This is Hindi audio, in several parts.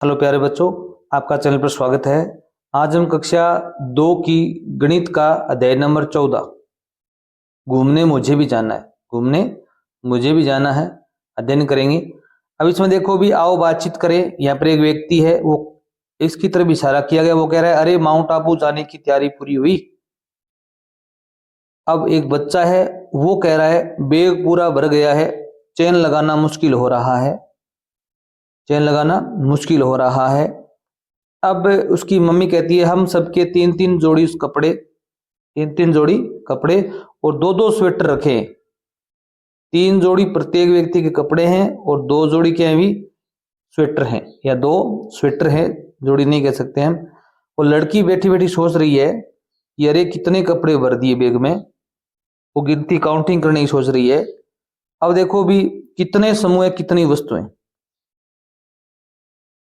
हेलो प्यारे बच्चों, आपका चैनल पर स्वागत है। आज हम कक्षा 2 की गणित का अध्याय नंबर 14 घूमने मुझे भी जाना है, घूमने मुझे भी जाना है अध्ययन करेंगे। अब इसमें देखो भी, आओ बातचीत करें। यहाँ पर एक व्यक्ति है, वो इसकी तरफ इशारा किया गया, वो कह रहा है अरे माउंट आबू जाने की तैयारी पूरी हुई। अब एक बच्चा है, वो कह रहा है बैग पूरा भर गया है, चेन लगाना मुश्किल हो रहा है, चेन लगाना मुश्किल हो रहा है। अब उसकी मम्मी कहती है हम सबके तीन तीन जोड़ी कपड़े, तीन तीन जोड़ी कपड़े और दो दो स्वेटर रखें। तीन जोड़ी प्रत्येक व्यक्ति के कपड़े हैं और दो जोड़ी क्या है भी स्वेटर हैं, या दो स्वेटर हैं, जोड़ी नहीं कह सकते हम। और लड़की बैठी बैठी सोच रही है कि अरे कितने कपड़े भर दिए बैग में, वो गिनती काउंटिंग करने की सोच रही है। अब देखो भी कितने समूह है, कितनी वस्तुएं।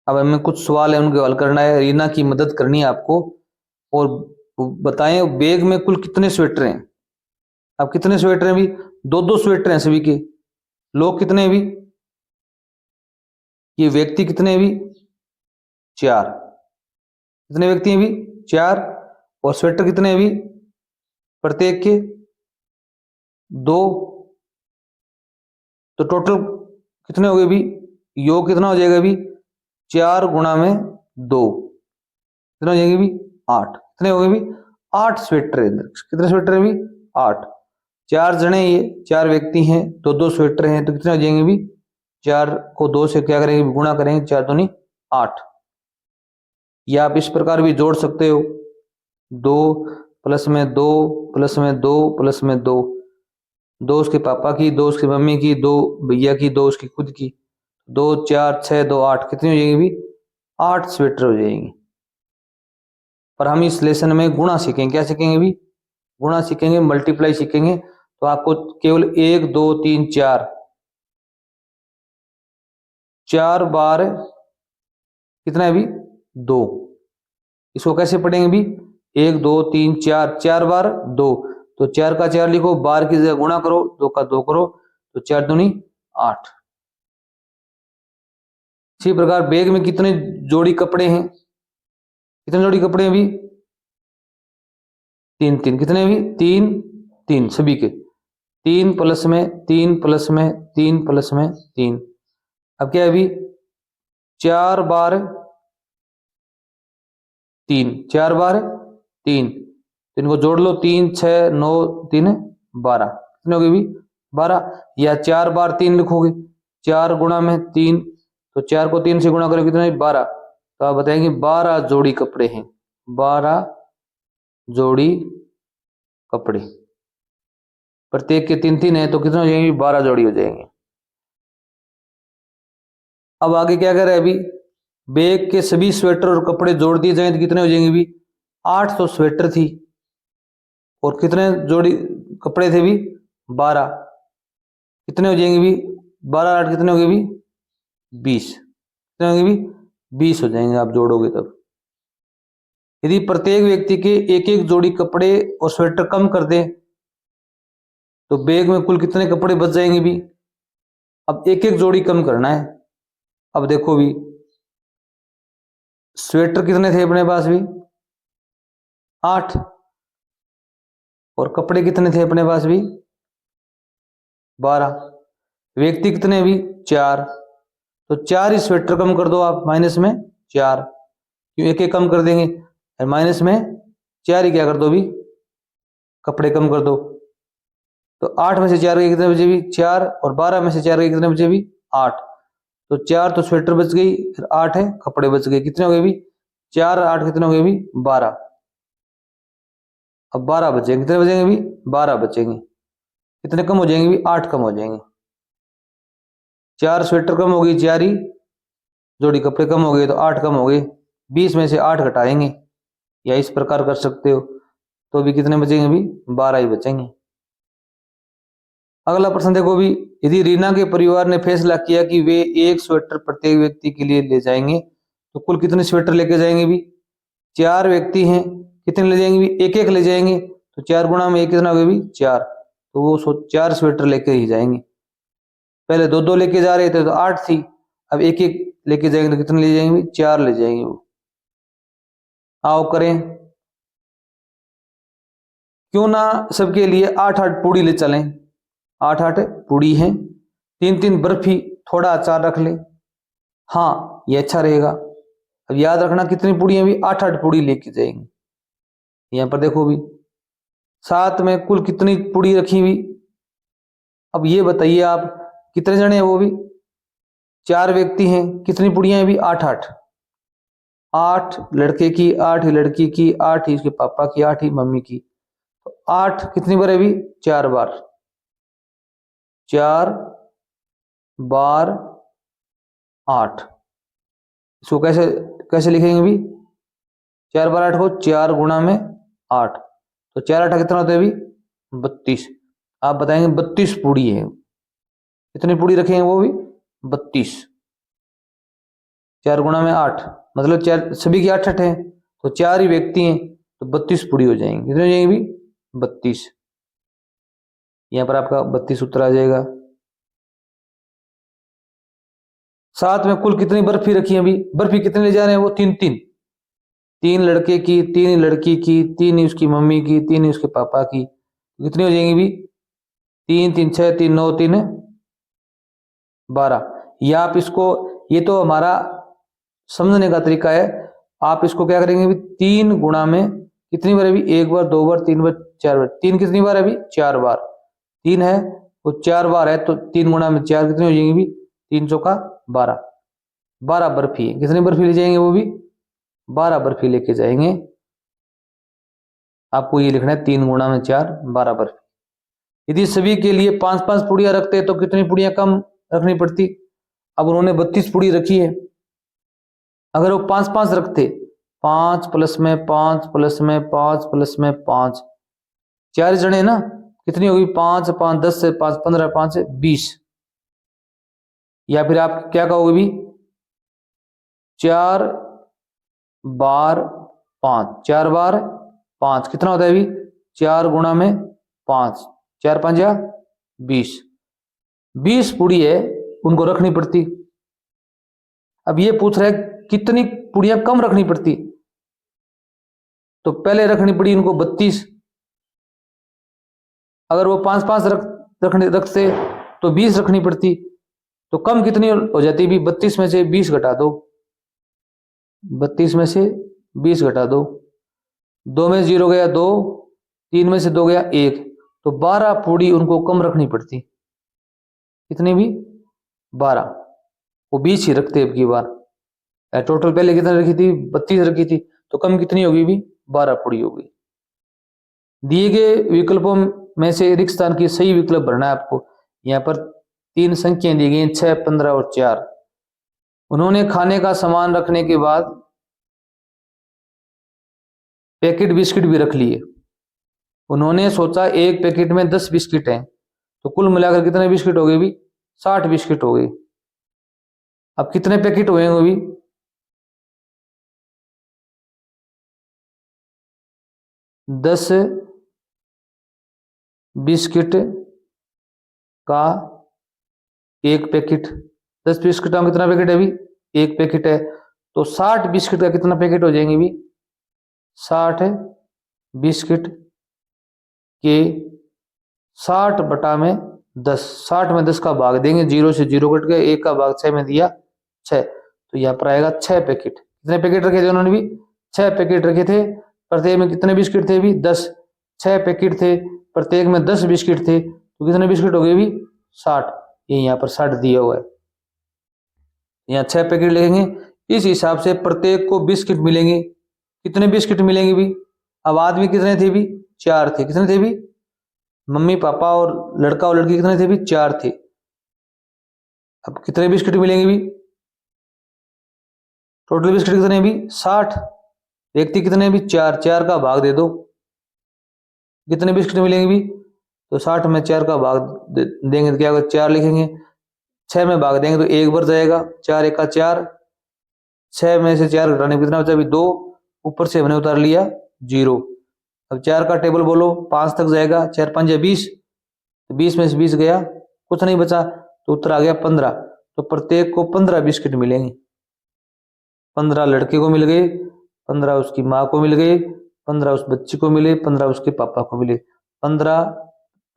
अब हमें कुछ सवाल है, उनके हल करना है, रीना की मदद करनी है आपको। और बताएं बैग में कुल कितने स्वेटर हैं। अब कितने स्वेटर हैं भी, दो दो स्वेटर हैं सभी के। लोग कितने हैं भी, ये व्यक्ति कितने हैं भी, चार। कितने व्यक्ति हैं भी, चार। और स्वेटर कितने हैं भी, प्रत्येक के दो। तो टोटल कितने हो गए भी, योग कितना हो जाएगा भी, 4 गुणा में 2 कितने हो जाएंगे भी, 8। कितने हो गए भी, 8 स्वेटर है अंदर। कितने स्वेटर है भी, 8। 4 जने, ये 4 व्यक्ति हैं, दो दो स्वेटर हैं, तो कितने हो जाएंगे भी, 4 को 2 से क्या करेंगे, गुणा करेंगे, 4 दूनी 8। या आप इस प्रकार भी जोड़ सकते हो, 2 प्लस में 2 प्लस में 2 प्लस में 2, 2 उसके पापा की, 2 उसकी मम्मी की, 2 भैया की, 2 उसकी खुद की, 2 4 6 2 8। कितनी हो जाएगी भी, 8 स्वेटर हो जाएंगे। पर हम इस लेसन में गुणा सीखेंगे। क्या सीखेंगे भी, गुणा सीखेंगे, मल्टीप्लाई सीखेंगे। तो आपको केवल 1 2 3 4 बार कितना है भी, 2। इसको कैसे पढ़ेंगे भी, 1 2 3 4, 4 बार 2। तो 4 का 4 लिखो, बार की जगह गुणा करो, 2 का 2 करो, तो 4 दूनी 8। इसी प्रकार बैग में कितने जोड़ी कपड़े हैं, कितने जोड़ी कपड़े हैं भी, 3 3। कितने भी, 3 3 सभी के, 3 प्लस में 3 प्लस में 3 प्लस में 3। अब क्या है भी, 4 बार 3, 4 बार 3। तो इनको जोड़ लो, 3 6 9 3 12। कितने हो गए भी, 12। या 4 बार 3 लिखोगे, 4 गुणा में 3, तो 4 को 3 से गुणा करोगे कितने, 12। तो आप बताएंगे 12 जोड़ी कपड़े हैं, 12 जोड़ी कपड़े। प्रत्येक के 3 3 है, तो कितने हो जाएंगे, 12 जोड़ी हो जाएंगे। अब आगे क्या कर रहे हैं अभी, बैग के सभी स्वेटर और कपड़े जोड़ दिए जाएं तो कितने हो जाएंगे भी, 8 तो स्वेटर थी और कितने जोड़ी कपड़े थे भी, 12। कितने हो जाएंगे भी, 12 8 कितने हो गए भी, 20। कितने हो गए भी, 20 हो जाएंगे आप जोड़ोगे तब। यदि प्रत्येक व्यक्ति के एक एक जोड़ी कपड़े और स्वेटर कम कर दें तो बैग में कुल कितने कपड़े बच जाएंगे भी। अब एक एक जोड़ी कम करना है। अब देखो भी, स्वेटर कितने थे अपने पास भी, 8। और कपड़े कितने थे अपने पास भी, 12। व्यक्ति कितने भी, 4। तो 4 ही स्वेटर कम कर दो आप, माइनस में 4, क्यों एक एक कम कर देंगे, और माइनस में 4 ही क्या कर दो भी, कपड़े कम कर दो। तो 8 में से 4 के कितने बचे भी, 4। और 12 में से 4 के कितने बचे भी, 8। तो 4 तो स्वेटर बच गई, फिर 8 है कपड़े बच गए। कितने हो गए भी, 4 8 कितने हो गए भी, 12। अब 12 बचेंगे, कितने बचेंगे भी, 12 बचेंगे। कितने कम हो जाएंगे भी, 8 कम हो जाएंगे। 4 स्वेटर कम हो गई, 4 ही जोड़ी कपड़े कम हो गए, तो 8 कम हो गए। 20 में से 8 घटाएंगे, या इस प्रकार कर सकते हो, तो भी कितने बचेंगे भी, 12 ही बचेंगे। अगला प्रश्न देखो भी, यदि रीना के परिवार ने फैसला किया कि वे एक स्वेटर प्रत्येक व्यक्ति के लिए ले जाएंगे तो कुल कितने स्वेटर लेके जाएंगे भी, 4 व्यक्ति हैं, कितने ले जाएंगे भी, एक एक ले जाएंगे। तो 4 गुणा में 1 कितना हो गया भी, 4। तो वो 4 स्वेटर लेके ही जाएंगे। पहले दो दो लेके जा रहे थे तो 8 थी, अब एक एक लेके जाएंगे तो कितने ले जाएंगे? 4 ले जाएंगे वो। आओ करें, क्यों ना सबके लिए 8-8 पूड़ी ले चलें। 8-8 पूड़ी हैं, 3-3 बर्फी, थोड़ा अचार रख ले। हाँ ये अच्छा रहेगा। अब याद रखना कितनी पूड़ियां भी 8-8 पूड़ी लेके जाएंगे। यहां पर देखो भी साथ में कुल कितनी पूड़ी रखी हुई। अब ये बताइए आप कितने जने हैं? वो भी 4 व्यक्ति हैं। कितनी पूड़ियां हैं भी? 8-8। 8 लड़के की, 8 ही लड़की की, 8 ही उसके पापा की, 8 ही मम्मी की। तो 8 कितनी बार है भी? 4 बार। 4 बार 8। इसको कैसे कैसे लिखेंगे भी? 4 बार 8 को 4 गुणा में 8, तो 4-8 कितना होता है भी? 32। आप बताएंगे 32 पूड़ी है। कितनी पूड़ी रखेंगे? वो भी 32। 4 गुणा में 8 मतलब 4, सभी की 8-8 है, तो 4 ही व्यक्ति हैं, तो 32 पूड़ी हो जाएंगी। कितनी हो जाएंगी भी? 32। यहां पर आपका 32 उत्तर आ जाएगा। साथ में कुल कितनी बर्फी रखी है अभी? बर्फी कितने ले जा रहे हैं वो? 3-3। 3 लड़के की, 3 लड़की की, 3 ही उसकी मम्मी की, 3 ही उसके पापा की। कितनी हो जाएंगी भी? 3-3 6, 3 9, 3 12। या आप इसको, ये तो हमारा समझने का तरीका है। आप इसको क्या करेंगे भी? 3 गुणा में कितनी बार है भी? 1 बार, 2 बार, 3 बार, 4 बार। 3 कितनी बार है भी? 4 बार। 3 है वो 4 बार है, तो 3 गुणा में 4 कितनी हो जाएंगी भी? 3 चौका 12। 12 बर्फी है। कितनी बर्फी ले जाएंगे? वो भी 12 बर्फी लेके जाएंगे। आपको ये लिखना है 3 गुणा में 4, 12 बर्फी। यदि सभी के लिए 5-5 पुड़ियां रखते तो कितनी पुड़ियां कम रखनी पड़ती? अब उन्होंने 32 पुड़ी रखी है। अगर वो 5-5 रखते, 5 प्लस में 5 प्लस में 5 प्लस में 5, 4 जने ना, कितनी होगी? 5 5 10 से 5 15, 5 से 20। या फिर आप क्या कहोगे भी? 4 बार 5, 4 बार 5 कितना होता है भी? 4 गुणा में 5, 4 5 या 20। 20 पूड़ी है उनको रखनी पड़ती। अब ये पूछ रहा है कितनी पुड़ियां कम रखनी पड़ती? तो पहले रखनी पड़ी इनको 32। अगर वो 5-5 रखते तो 20 रखनी पड़ती। तो कम कितनी हो जाती भी? 32 में से 20 घटा दो। 32 में से 20 घटा दो। 2 में 0 गया 2, 3 में से 2 गया 1, तो 12 पूड़ी उनको कम रखनी पड़ती। कितनी भी? 12। वो 20 ही रखते अब की बार। टोटल पहले कितने रखी थी? 32 रखी थी, तो कम कितनी होगी भी? 12 पूड़ी होगी। दिए गए विकल्पों में से रिक्त स्थान की सही विकल्प भरना है आपको। यहाँ पर 3 संख्याएं दी गई, 6 15 और 4। उन्होंने खाने का सामान रखने के बाद पैकेट बिस्किट भी रख लिए। उन्होंने सोचा एक पैकेट में 10 बिस्किट हैं, तो कुल मिलाकर कितने बिस्किट हो गए भी? 60 बिस्किट हो गए। अब कितने पैकेट हुए हैं भी? 10 बिस्किट का एक पैकेट। 10 बिस्किट का कितना पैकेट है भी? एक पैकेट है, तो 60 बिस्किट का कितना पैकेट हो जाएंगे भी? 60 बिस्किट के 60 बटा में 10। 60 में 10 का भाग देंगे, 0 से 0 कट गया, 1 का भाग 6 में दिया 6, तो यहाँ पर आएगा 6 पैकेट। कितने पैकेट रखे थे उन्होंने भी? 6 पैकेट रखे थे। प्रत्येक में कितने बिस्किट थे भी? 10। 6 पैकेट थे, प्रत्येक में 10 बिस्किट थे, तो कितने बिस्किट हो गए भी? 60। ये यहाँ पर 60 दिया हुआ है। यहाँ 6 पैकेट लिखेंगे, इस हिसाब से प्रत्येक को बिस्किट मिलेंगे। कितने बिस्किट मिलेंगे भी? अब आदमी कितने थे भी? 4 थे। कितने थे भी? मम्मी पापा और लड़का और लड़की कितने थे भी? 4 थे। अब कितने बिस्किट मिलेंगे भी? टोटल बिस्किट कितने भी? 60। व्यक्ति कितने भी? 4। 4 का भाग दे दो, कितने बिस्किट मिलेंगे भी? तो 60 में 4 का भाग देंगे तो क्या होगा? 4 लिखेंगे। 6 में भाग देंगे तो 1 बढ़ जाएगा, 4 1 का 4। 6 में से 4 घटाने कितना बचा भी? 2। ऊपर से हमने उतार लिया 0। अब 4 का टेबल बोलो, 5 तक जाएगा। 4 5 या 20, 20 में से 20 गया, कुछ नहीं बचा, तो उत्तर आ गया 15। तो प्रत्येक को 15 बिस्किट मिलेंगे। 15 लड़के को मिल गए, 15 उसकी माँ को मिल गए, 15 उस बच्ची को मिले, 15 उसके पापा को मिले। 15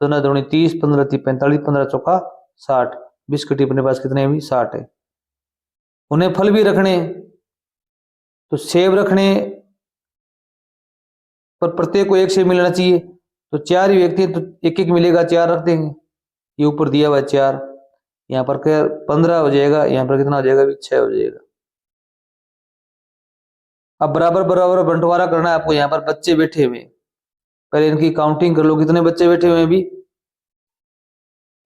दूना दूनी 30, 15 ती 45, 15 चौका 60। बिस्किट अपने पास कितने हैं भी? 60 है। उन्हें फल भी रखने, तो सेब रखने, पर प्रत्येक को एक सेब मिलना चाहिए। तो 4 ही व्यक्ति हैं, तो एक एक मिलेगा, 4 रख देंगे। ये ऊपर दिया हुआ है 4, यहाँ पर क्या 15 हो जाएगा, यहाँ पर कितना हो जाएगा भी? 6 हो जाएगा। अब बराबर बराबर बंटवारा करना है आपको। यहाँ पर बच्चे बैठे हुए हैं, पहले इनकी काउंटिंग कर लो, कितने बच्चे बैठे हुए हैं अभी?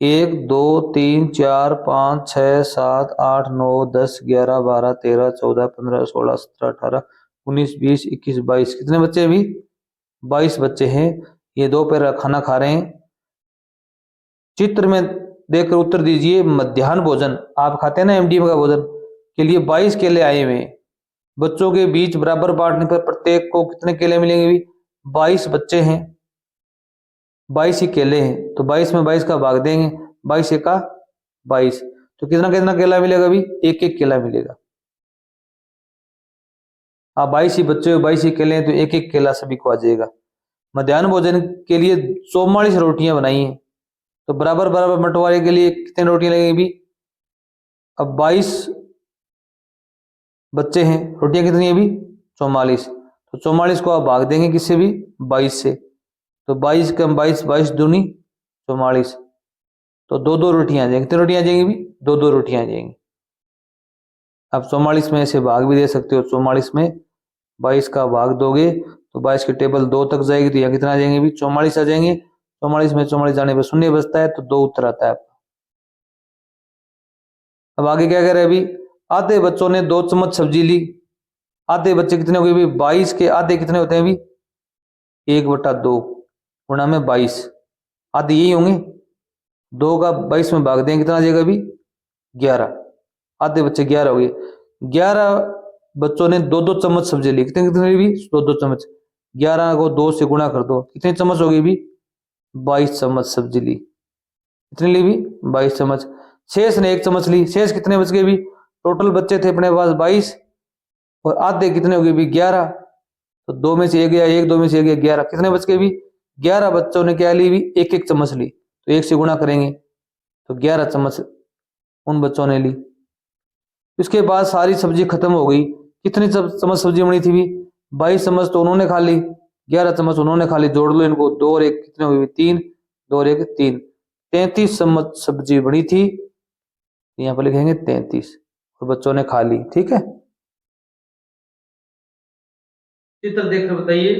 1 2 3 4 5 6 7 8 9 10 11 12 13 14 15 16 17 18 19 20 21 22। कितने बच्चे अभी? 22 बच्चे हैं। ये दोपहर का खाना खा रहे हैं। चित्र में देखकर उत्तर दीजिए। मध्याह्न भोजन आप खाते हैं ना, एमडीएम का भोजन, के लिए 22 केले आए हुए हैं। बच्चों के बीच बराबर बांटने पर प्रत्येक को कितने केले मिलेंगे भी? 22 बच्चे हैं, 22 ही केले हैं, तो 22 में 22 का भाग देंगे, 22 का 22। तो कितना कितना केला मिलेगा भी? एक एक केला मिलेगा। आप 22 ही बच्चे हो, 22 ही केले हैं, तो एक एक केला सभी को आ जाएगा। मध्याह्न भोजन के लिए 44 रोटियां बनाई हैं, तो बराबर बराबर बंटवारे के लिए कितनी रोटियां लगेंगी भी? अब 22 बच्चे हैं, रोटियां कितनी है भी? 44। तो 44 को आप भाग देंगे किससे भी? 22 से। तो 22 कम 22, 22 दूनी 44, तो दो दो रोटियां आ जाएंगी। कितनी रोटियां आ जाएंगी भी? दो दो रोटियां आ जाएंगी। आप 44 में ऐसे भाग भी दे सकते हो। 44 में 22 का भाग दोगे तो 22 की टेबल 2 तक जाएगी, तो यहाँ कितना आ जाएंगे भी? 44 आ जाएंगे। 44 में 44 जाने पर शून्य बचता है, तो 2 उत्तर आता है आपका। अब आगे क्या कह रहे हैं अभी? आधे बच्चों ने 2 चम्मच सब्जी ली। आधे बच्चे कितने हो गए भी? 22 के आधे कितने होते हैं भी? 1/2 गुणा में 22, आधे यही होंगे। 2 का 22 में भाग देंगे, कितना आ जाएगा भी? 11। आधे बच्चे 11 हो गए। 11 बच्चों ने 2-2 चम्मच सब्जी ली। कितने कितने भी? 2-2 चम्मच। 11 को 2 से गुणा कर दो, कितने चम्मच हो गई भी? 22 चम्मच सब्जी ली। कितनी ली भी? 22 चम्मच। शेष ने 1 चम्मच ली। शेष कितने बच गए भी? टोटल बच्चे थे अपने पास 22, और आधे कितने हो गए भी? 11। तो 2 में से 1 गया, 1 2 में से 1 गया, 11। कितने बच गए भी? 11 बच्चों ने क्या ली भी? एक एक चम्मच ली, तो 1 से गुणा करेंगे, तो 11 चम्मच उन बच्चों ने ली। इसके बाद सारी सब्जी खत्म हो गई। कितनी चम्मच सब्जी बनी थी भी? 22 चम्मच तो उन्होंने खा ली, 11 चम्मच उन्होंने खा ली। जोड़ लो इनको, 2 और 1 कितने हुए? 3। 2 और 1 3। 33 चम्मच सब्जी बनी थी, यहाँ पर लिखेंगे 33, और बच्चों ने खा ली। ठीक है। चित्र देखकर बताइए।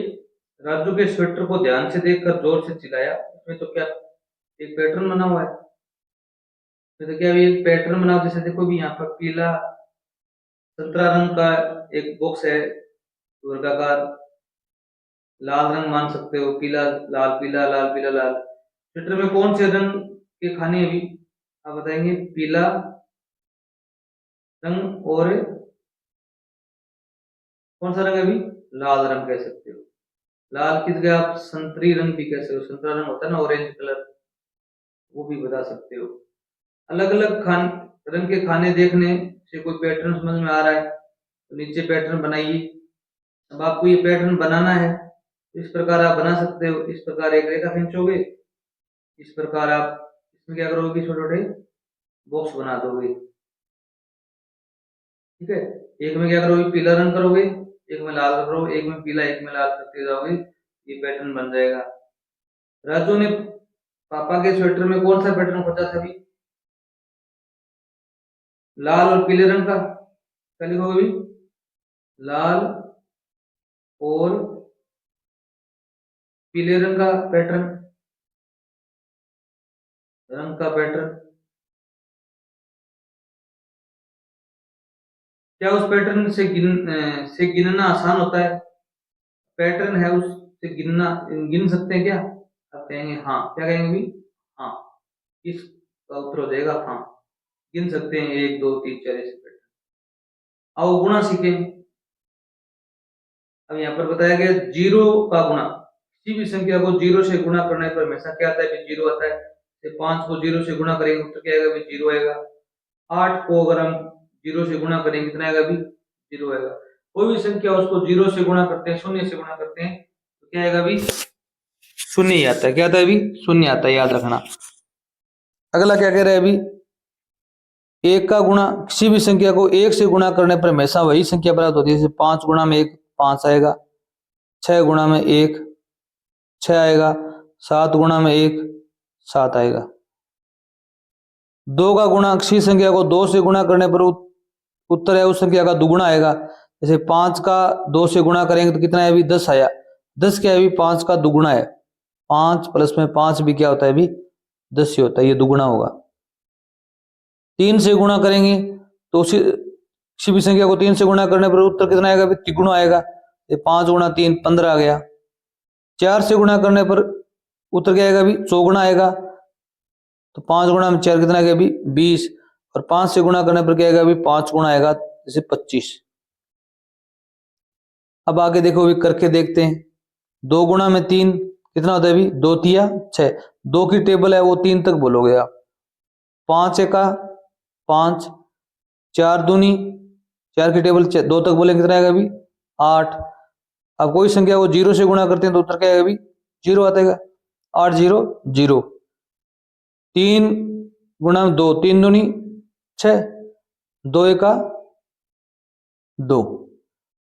राजू के स्वेटर को ध्यान से देखकर जोर से चिल्लाया। इसमें तो क्या एक पैटर्न बना हुआ है? तो क्या एक पैटर्न बना, जैसे देखो भी यहाँ पर पीला संतरा रंग का एक बॉक्स है वर्गाकार, लाल रंग मान सकते हो, पीला लाल पीला लाल पीला लाल। स्वेटर में कौन से रंग के खाने अभी आप बताएंगे? पीला रंग और कौन सा रंग है अभी? लाल रंग कह सकते हो। लाल की जगह आप संतरी रंग भी कह सकते हो, संतरा रंग होता है ना, ऑरेंज कलर, वो भी बता सकते हो। अलग अलग रंग के खाने देखने से कोई पैटर्न समझ में आ रहा है, तो नीचे पैटर्न बनाइए। अब आपको ये पैटर्न बनाना है, तो इस प्रकार आप बना सकते हो। इस प्रकार एक रेखा खींचोगे, इस प्रकार आप इसमें क्या करोगे? छोटे छोटे बॉक्स बना दोगे। ठीक है। एक में क्या करोगे? पीला रंग करोगे, एक में लाल करोगे, एक में पीला एक में लाल करते जाओगे, ये पैटर्न बन जाएगा। राजू ने पापा के स्वेटर में कौन सा पैटर्न खोजा था अभी? लाल और पीले रंग का। क्या लिखोगे अभी? लाल और पीले रंग का पैटर्न, रंग का पैटर्न। क्या उस पैटर्न से गिनना आसान होता है? पैटर्न है उससे गिन सकते हैं क्या? आप कहेंगे हाँ। क्या कहेंगे भी? हाँ। इसका उत्तर हो जाएगा हाँ, गिन सकते हैं 1 2 3 4 ऐसे पैटर्न। आओ गुणा सीखें। अब यहाँ पर बताया गया जीरो का गुणा। किसी भी संख्या को जीरो से गुणा करने पर हमेशा क्या आता है? जीरो आता है। 5 को जीरो से गुणा करेंगे तो क्या आएगा? जीरो आएगा। 8 को अगर हम जीरो से गुणा करेंगे कितना आएगा? जीरो आएगा। कोई भी संख्या उसको जीरो से गुणा करते हैं, शून्य से गुणा करते हैं, तो क्या आएगा अभी? शून्य ही आता है। क्या आता है अभी? शून्य आता है, याद रखना। अगला क्या कह रहा है अभी? एक का गुणा, किसी भी संख्या को एक से गुणा करने पर हमेशा वही संख्या प्राप्त होती है। जैसे 5 गुणा में 1 5 आएगा, 6 गुणा में 1 6 आएगा, 7 गुणा में 1 7 आएगा। 2 का गुणा, किसी संख्या को 2 से गुणा करने पर उत्तर है उस संख्या का दुगुना आएगा। जैसे 5 का 2 से गुणा करेंगे तो कितना है अभी? 10 आया। 10 क्या है अभी? 5 का दुगुना है। 5 प्लस में 5 भी क्या होता है अभी? 10 ही होता है, ये दुगुना होगा। 3 से गुणा करेंगे तो उसी किसी भी संख्या को 3 से गुणा करने पर उत्तर कितना आएगा? तिगुना आएगा। 5 गुणा 3 15 आ गया। 4 से गुणा करने पर उत्तर क्या आएगा अभी? चौगुना आएगा। तो 5 गुणा में 4 कितना आएगा अभी? 20। और 5 से गुणा करने पर क्या आएगा अभी? 5 गुणा आएगा, जैसे 25। अब आगे देखो, अभी करके देखते हैं। 2 गुणा में 3 कितना होता है अभी? 2 तिया 6। 2 की टेबल है वो 3 तक बोलोगे आप। 5 एका 5, 4 दूनी 4 की टेबल 2 तक बोलेंगे, कितना आएगा अभी? 8। अब कोई संख्या को 0 से गुणा करते हैं तो उत्तर क्या आएगा अभी? 0 आता है। 8 0 0। 3 गुणा में 2 3 दूनी 6, 2 एका 2।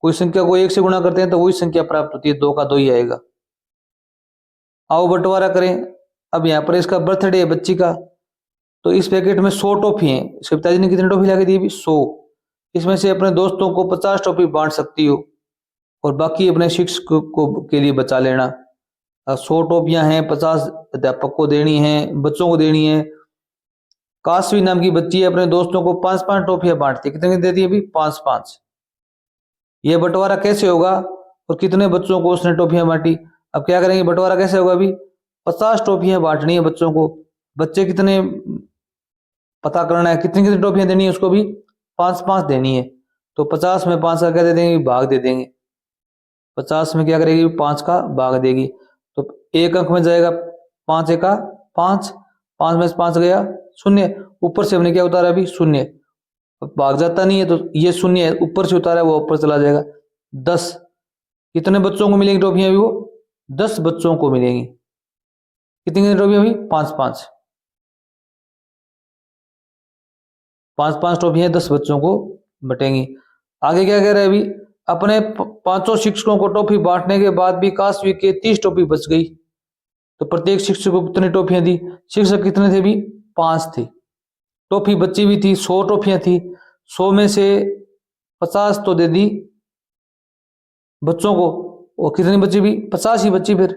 कोई संख्या को 1 से गुणा करते हैं तो वही संख्या प्राप्त होती है, 2 का 2 ही आएगा। आओ बंटवारा करें। अब यहाँ पर इसका बर्थडे है बच्ची का, तो इस पैकेट में 100 टॉफी हैं। इसके पिताजी ने कितनी टॉफी लाके दी अभी? 100। इसमें से अपने दोस्तों को 50 टॉफी बांट सकती हो और बाकी अपने शिक्षक को के लिए बचा लेना। 100 टॉफियां हैं, 50 अध्यापक को देनी है, बच्चों को देनी है। काशवी नाम की बच्ची है, अपने दोस्तों को 5-5 टॉफियां बांटती है। कितने देती है अभी? 5-5। ये बंटवारा कैसे होगा और कितने बच्चों को उसने टॉफियां बांटी? अब क्या करेंगे, बंटवारा कैसे होगा अभी? 50 टॉफियां बांटनी है बच्चों को। बच्चे कितने पता करना है, कितनी कितनी टॉफियां देनी है उसको भी? 5-5 देनी है। तो 50 में 5 का क्या दे देंगे? भाग दे देंगे। 50 में क्या करेगी? 5 का भाग देगी। तो एक अंक में जाएगा 5 एका 5, 5 में से 5 गया 0। ऊपर से हमने क्या उतारा अभी? 0। भाग जाता नहीं है तो ये 0 है, ऊपर से उतारा वो ऊपर चला जाएगा। 10। कितने बच्चों को मिलेंगी टॉफियां अभी? वो 10 बच्चों को मिलेंगी। कितनी कितनी टॉफियां अभी? 5-5। 5-5 टॉफियां 10 बच्चों को बटेंगी। आगे क्या कह रहे हैं अभी? अपने 500 शिक्षकों को टॉफी बांटने के बाद भी काशवी के 30 टॉफी बच गई, तो प्रत्येक शिक्षक को कितनी टॉफियां दी? शिक्षक कितने थे अभी? 5 थे। टॉफी बच्ची हुई थी, 100 टॉफियां थी। 100 में से 50 तो दे दी बच्चों को, और कितनी बची भी? 50 ही बची, फिर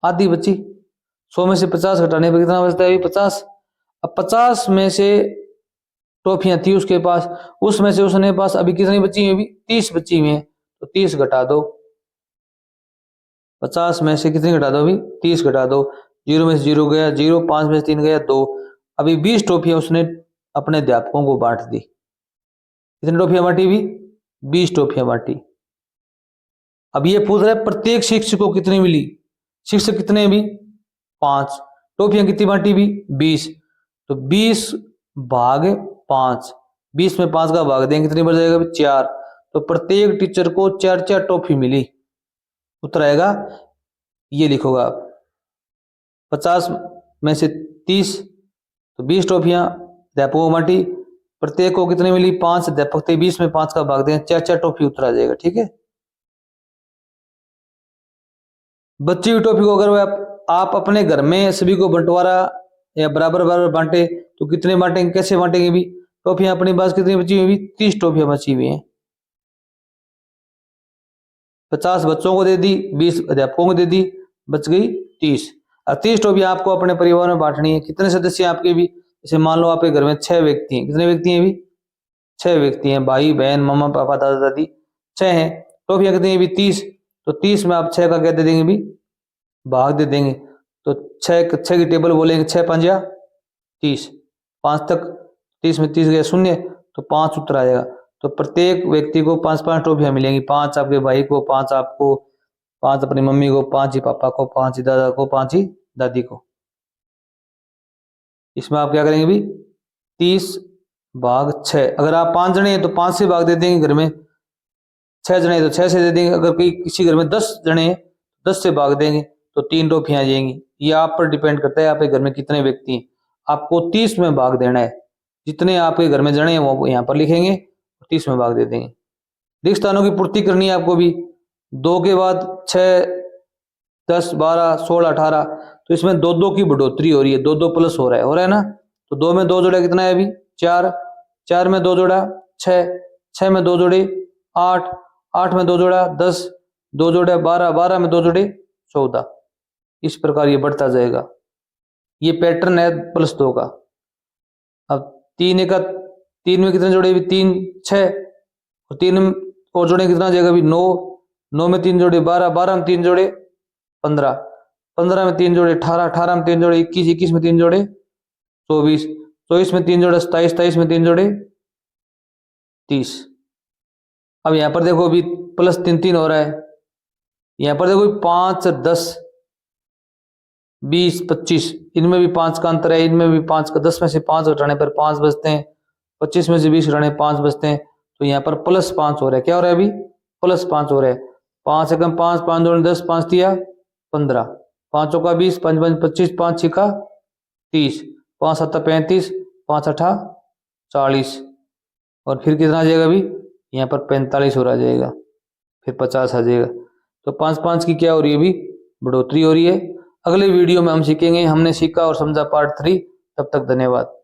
आधी बची। 100 में से 50 घटाने पर कितना बचता है अभी? 50। अब 50 में से टॉफियां थी उसके पास, उसमें से उसने पास अभी कितनी बची हुई? अभी 30 बची हुई है। तो 30 घटा दो। 50 में से कितनी घटा दो अभी? 30 घटा दो। 0 में से 0 गया 0, 5 में से 3 गया 2। अभी 20 टॉफियां उसने अपने अध्यापकों को बांट दी। कितनी टॉफियां बांटी अभी? 20 टॉफियां बांटी। अब ये पूछ रहा है प्रत्येक शिक्षक को कितनी मिली? शिक्षक कितने अभी? 5। टॉफियां कितनी बांटी भी? 20। तो 20 भाग 5, 20 में 5 का भाग देंगे, कितनी बच जाएगा अभी? 4। तो प्रत्येक टीचर को 4-4 टॉफी मिली। उत्तर आएगा, ये लिखोगा आप। 50 में से 30, तो 20 टॉफियां अध्यापकों को बांटी, प्रत्येक को कितनी मिली? 5 अध्यापक थे, 20 में 5 का भाग देंगे, 4-4 टॉफी उत्तर आ जाएगा। ठीक है। बची हुई टॉफी को अगर आप अपने घर में सभी को बंटवारा या बराबर बराबर बांटे तो कितने बांटेंगे, कैसे बांटेंगे भी? टॉफियां अपने पास कितनी बची हुई? 30 टॉफियां बची हुई हैं। 50 बच्चों को दे दी, 20 अध्यापकों को दे दी, बच गई 30। और 30 टॉफियां आपको अपने परिवार में बांटनी है। कितने सदस्य हैं आपके भी? जैसे मान लो आपके घर में 6 व्यक्ति हैं। कितने व्यक्ति हैं भी? 6 व्यक्ति हैं, भाई बहन मामा पापा दादा दादी 6 हैं। टॉफियां कितनी है भी? 30। तो 30 में आप 6 का क्या दे देंगे भी? भाग दे देंगे। तो 6 की टेबल बोलेंगे, 6 पंजा 30, 5 तक 30 में 30 गया 0, तो 5 उत्तर आएगा। तो प्रत्येक व्यक्ति को 5-5 टॉफियां मिलेंगी। 5 आपके भाई को, 5 आपको, 5 अपनी मम्मी को, 5 ही पापा को, 5 ही दादा को, 5 ही दादी को। इसमें आप क्या करेंगे भी? 30 भाग 6। अगर आप 5 जने हैं तो 5 से भाग दे देंगे घर में, 6 जने तो 6 से दे देंगे, अगर कोई किसी घर में 10 जने 10 से भाग देंगे तो 3 टॉफियां आ जाएंगी। ये आप पर डिपेंड करता है आपके घर में कितने व्यक्ति हैं। आपको 30 में भाग देना है, जितने आपके घर में जने हैं वो यहाँ पर लिखेंगे, 30 में भाग दे देंगे। रिक्त स्थानों की पूर्ति करनी है आपको भी। 2 के बाद 6, 10, 12, 16, 18, तो इसमें 2 की बढ़ोतरी हो रही है, 2 प्लस हो रहा है ना। तो 2 में 2 जोड़ा कितना है अभी 4, 4 में 2 जोड़ा 6, 6 में 2 जोड़े 8, 8 में 2 जोड़ा 10, 2 जोड़े 12, 12 में 2 जोड़े 14। इस प्रकार ये बढ़ता जाएगा। ये पैटर्न है +2 का। अब 3 का 3 में कितने जोड़े, 3 6, और 3 और जोड़े कितना जाएगा अभी 9, 9 में 3 जोड़े 12, 12 में 3 जोड़े 15, 15 में 3 जोड़े 18, 18 में 3 जोड़े 21, 21 में 3 जोड़े 24, 24 में 3 जोड़े 27, 27 में 3 जोड़े 30। अब यहां पर देखो अभी +3 3 हो रहा है। यहां पर देखो 5, 10, 20, 25, इनमें भी 5 का अंतर है, इनमें भी 5 का, 10 में से 5 घटाने पर 5 बचते हैं, 25 में से 20 घटाने 5 बचते हैं, तो यहाँ पर +5 हो रहा है। क्या हो रहा है अभी +5 हो रहा है। 5 एकम 5, 5 2 10, 5 दिया 15, 5 का 20, 5 5 25, 5 6 का 30, 5 7 35, 5 8 40, और फिर कितना आ जाएगा अभी यहाँ पर 45 और आ जाएगा, फिर 50 आ जाएगा। तो 5 5 की क्या हो रही है अभी बढ़ोतरी हो रही है। अगले वीडियो में हम सीखेंगे, हमने सीखा और समझा पार्ट 3। तब तक धन्यवाद।